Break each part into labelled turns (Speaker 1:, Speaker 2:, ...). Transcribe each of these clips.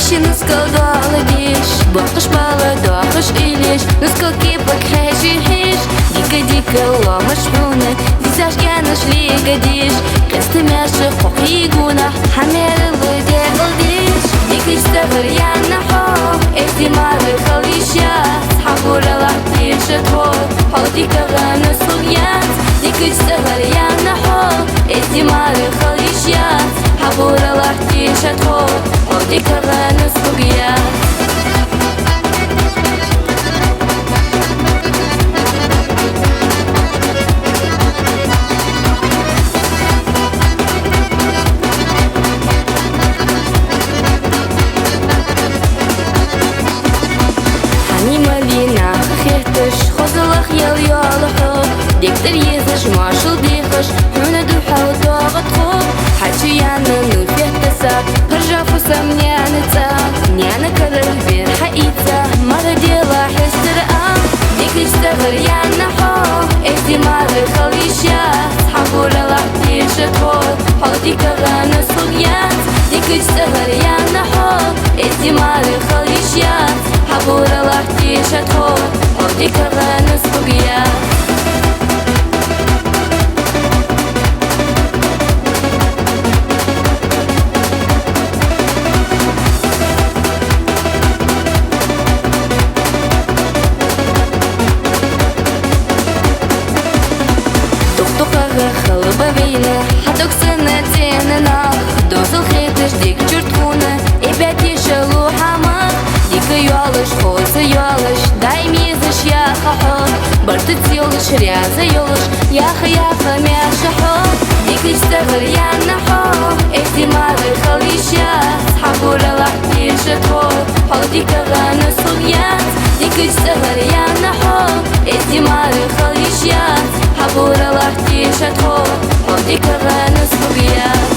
Speaker 1: Ищи скалдала диш, бахаш мала дахаш илиш, скалки покрежи хиш, дико ломаш руны, визаж янаш лигадиш, касты мяши хохи гуна, хамеры лыде алдиш, дикич тавр яна хо, эстимары халища, схабура лахтиша твор, халдика гана сульят, дикич тавр яна хо, эстимары халища, схабура лахтиша твор, халдика гана сульят. خزلخ يالحو ديكتر يزش ماشل ديخش هنا دوحة وضاغط خوب حاجي يانا نوفيه تسا هرجع فوسا منيانتا نيانا كرر بير حقيتا مرة ديلا حستر ديك اشتغل يانا حو ايدي ماري خليشيا صحابورا لحتي شتخور حودي كغانا صغيات ديك اشتغل يانا حو ايدي ماري خليشيا صحابورا لحتي شتخور حودي كغانا صغيات خلبة بينا حدوك سنتين ناخ دوز الخيطش ديك جرتخونة إبات يشلو حماق ديك يولش خوز يولش دايم يزش يا خحو برتت يولش رياز يولش يا خيافة ماشا حو ديك اشتغل يا نحو احتمال الخليشيا صحابورا لحتي شتخو حو ديك غانا صغيات ديك اشتغل يا نحو احتمال الخليشيا صحابورا لحتي شتخو حو ديك غانا صغيات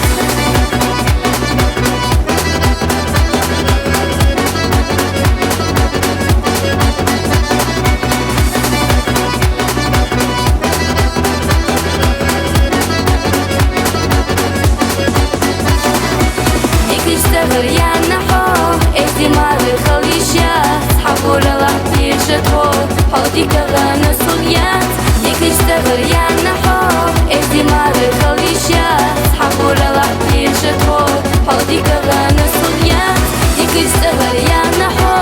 Speaker 1: اشتغل يا نحو احتمال الخليشيا صحابورا لحتي شتخو حودي كغانا صغيات ديك اشتغل يا نحو احتمال الخليشيا صحابورا لحتي شتخو حودي كغانا صغيات ديك اشتغل يا نحو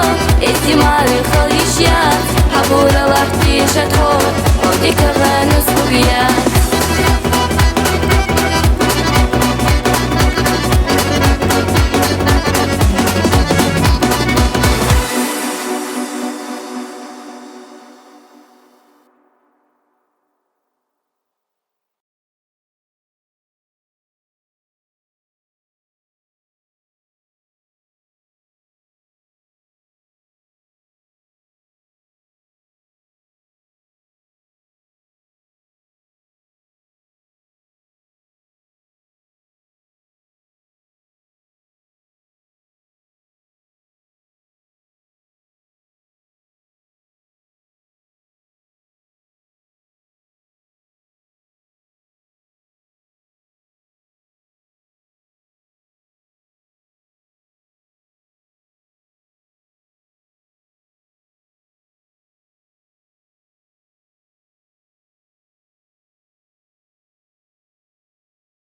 Speaker 1: احتمال الخليشيا صحابورا لحتي شتخو حودي